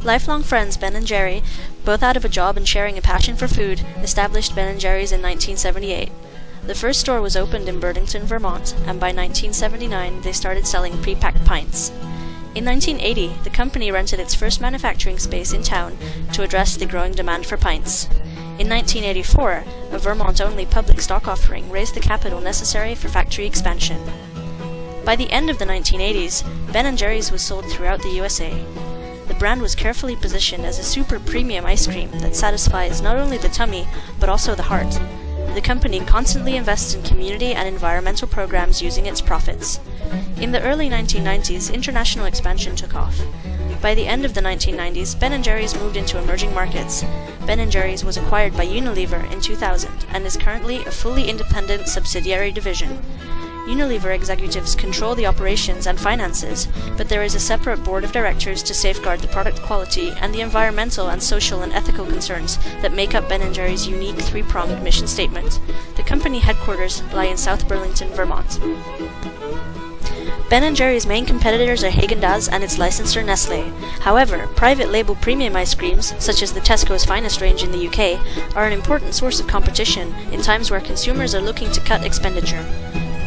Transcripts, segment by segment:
Lifelong friends Ben and Jerry, both out of a job and sharing a passion for food, established Ben & Jerry's in 1978. The first store was opened in Burlington, Vermont, and by 1979 they started selling pre-packed pints. In 1980, the company rented its first manufacturing space in town to address the growing demand for pints. In 1984, a Vermont-only public stock offering raised the capital necessary for factory expansion. By the end of the 1980s, Ben & Jerry's was sold throughout the USA. The brand was carefully positioned as a super premium ice cream that satisfies not only the tummy, but also the heart. The company constantly invests in community and environmental programs using its profits. In the early 1990s, international expansion took off. By the end of the 1990s, Ben & Jerry's moved into emerging markets. Ben & Jerry's was acquired by Unilever in 2000 and is currently a fully independent subsidiary division. Unilever executives control the operations and finances, but there is a separate board of directors to safeguard the product quality and the environmental and social and ethical concerns that make up Ben & Jerry's unique three-pronged mission statement. The company headquarters lie in South Burlington, Vermont. Ben & Jerry's main competitors are Haagen-Dazs and its licensor Nestlé. However, private label premium ice creams, such as the Tesco's Finest range in the UK, are an important source of competition in times where consumers are looking to cut expenditure.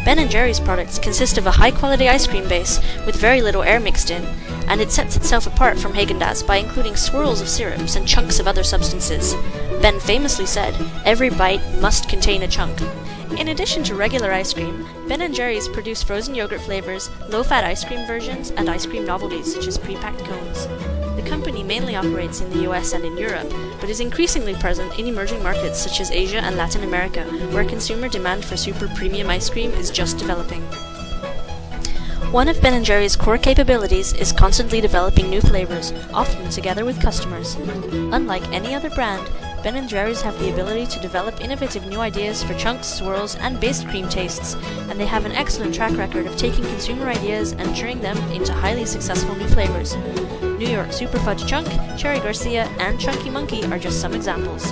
Ben & Jerry's products consist of a high-quality ice cream base with very little air mixed in, and it sets itself apart from Haagen-Dazs by including swirls of syrups and chunks of other substances. Ben famously said, "Every bite must contain a chunk." In addition to regular ice cream, Ben & Jerry's produce frozen yogurt flavors, low-fat ice cream versions, and ice cream novelties such as pre-packed cones. The company mainly operates in the US and in Europe, but is increasingly present in emerging markets such as Asia and Latin America, where consumer demand for super premium ice cream is just developing. One of Ben & Jerry's core capabilities is constantly developing new flavors, often together with customers. Unlike any other brand, Ben & Jerry's have the ability to develop innovative new ideas for chunks, swirls, and based cream tastes, and they have an excellent track record of taking consumer ideas and turning them into highly successful new flavors. New York Super Fudge Chunk, Cherry Garcia, and Chunky Monkey are just some examples.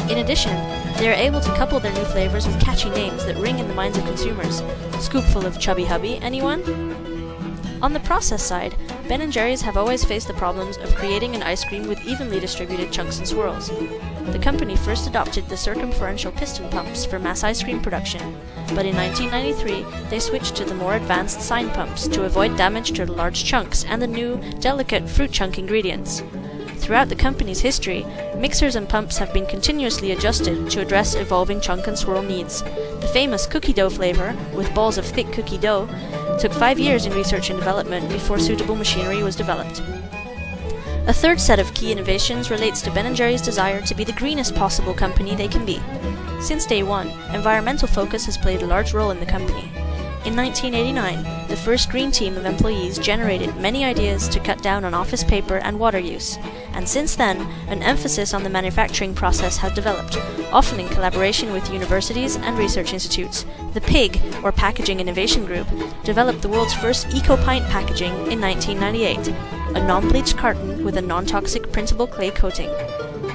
In addition, they are able to couple their new flavors with catchy names that ring in the minds of consumers. Scoopful of Chubby Hubby, anyone? On the process side, Ben & Jerry's have always faced the problems of creating an ice cream with evenly distributed chunks and swirls. The company first adopted the circumferential piston pumps for mass ice cream production, but in 1993 they switched to the more advanced sine pumps to avoid damage to the large chunks and the new, delicate fruit chunk ingredients. Throughout the company's history, mixers and pumps have been continuously adjusted to address evolving chunk and swirl needs. The famous cookie dough flavor, with balls of thick cookie dough, took 5 years in research and development before suitable machinery was developed. A third set of key innovations relates to Ben & Jerry's desire to be the greenest possible company they can be. Since day one, environmental focus has played a large role in the company. In 1989, the first green team of employees generated many ideas to cut down on office paper and water use, and since then, an emphasis on the manufacturing process has developed, often in collaboration with universities and research institutes. The PIG, or Packaging Innovation Group, developed the world's first eco-pint packaging in 1998, a non-bleached carton with a non-toxic printable clay coating.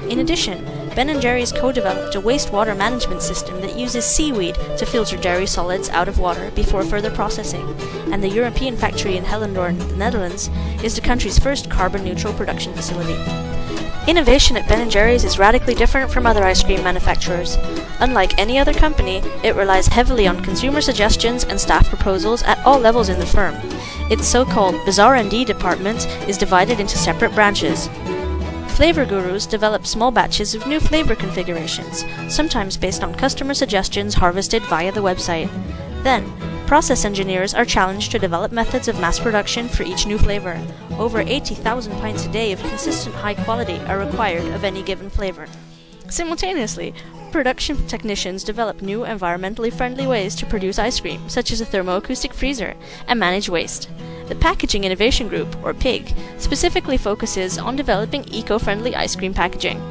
In addition, Ben & Jerry's co-developed a wastewater management system that uses seaweed to filter dairy solids out of water before further processing, and the European factory in Hellendoorn, the Netherlands, is the country's first carbon-neutral production facility. Innovation at Ben & Jerry's is radically different from other ice cream manufacturers. Unlike any other company, it relies heavily on consumer suggestions and staff proposals at all levels in the firm. Its so-called R&D department is divided into separate branches. Flavor gurus develop small batches of new flavor configurations, sometimes based on customer suggestions harvested via the website. Then, process engineers are challenged to develop methods of mass production for each new flavor. Over 80,000 pints a day of consistent high quality are required of any given flavor. Simultaneously, production technicians develop new environmentally friendly ways to produce ice cream, such as a thermoacoustic freezer, and manage waste. The Packaging Innovation Group, or PIG, specifically focuses on developing eco-friendly ice cream packaging.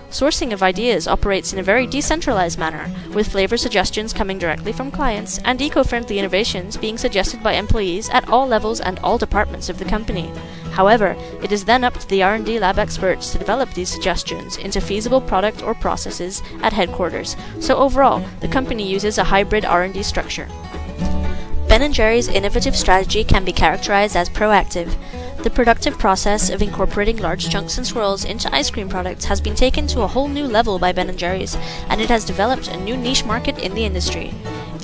Sourcing of ideas operates in a very decentralized manner, with flavor suggestions coming directly from clients and eco-friendly innovations being suggested by employees at all levels and all departments of the company. However, it is then up to the R&D lab experts to develop these suggestions into feasible product or processes at headquarters, so overall, the company uses a hybrid R&D structure. Ben & Jerry's innovative strategy can be characterized as proactive. The productive process of incorporating large chunks and swirls into ice cream products has been taken to a whole new level by Ben & Jerry's, and it has developed a new niche market in the industry.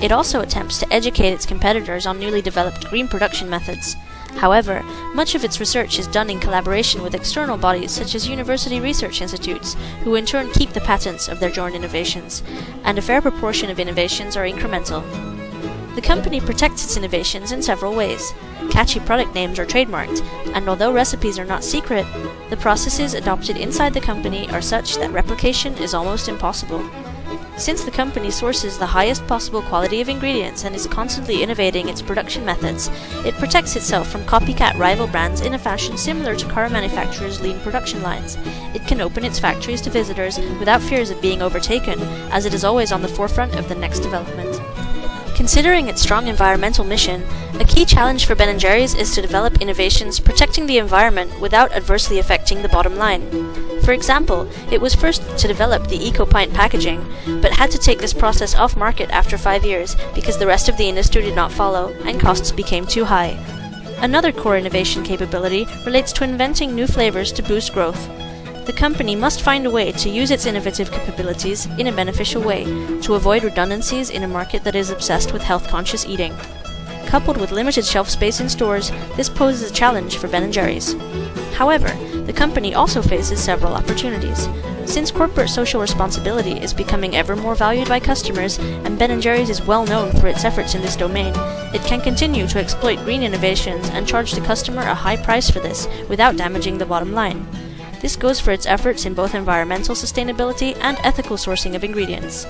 It also attempts to educate its competitors on newly developed green production methods. However, much of its research is done in collaboration with external bodies such as university research institutes, who in turn keep the patents of their joint innovations, and a fair proportion of innovations are incremental. The company protects its innovations in several ways. Catchy product names are trademarked, and although recipes are not secret, the processes adopted inside the company are such that replication is almost impossible. Since the company sources the highest possible quality of ingredients and is constantly innovating its production methods, it protects itself from copycat rival brands in a fashion similar to car manufacturers' lean production lines. It can open its factories to visitors without fears of being overtaken, as it is always on the forefront of the next development. Considering its strong environmental mission, a key challenge for Ben & Jerry's is to develop innovations protecting the environment without adversely affecting the bottom line. For example, it was first to develop the eco-pint packaging, but had to take this process off market after 5 years because the rest of the industry did not follow and costs became too high. Another core innovation capability relates to inventing new flavors to boost growth. The company must find a way to use its innovative capabilities in a beneficial way to avoid redundancies in a market that is obsessed with health-conscious eating. Coupled with limited shelf space in stores, this poses a challenge for Ben & Jerry's. However, the company also faces several opportunities. Since corporate social responsibility is becoming ever more valued by customers, and Ben & Jerry's is well known for its efforts in this domain, it can continue to exploit green innovations and charge the customer a high price for this without damaging the bottom line. This goes for its efforts in both environmental sustainability and ethical sourcing of ingredients.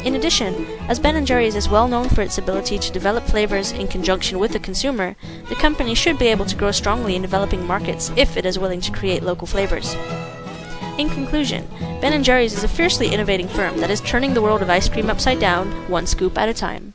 In addition, as Ben & Jerry's is well known for its ability to develop flavors in conjunction with the consumer, the company should be able to grow strongly in developing markets if it is willing to create local flavors. In conclusion, Ben & Jerry's is a fiercely innovating firm that is turning the world of ice cream upside down, one scoop at a time.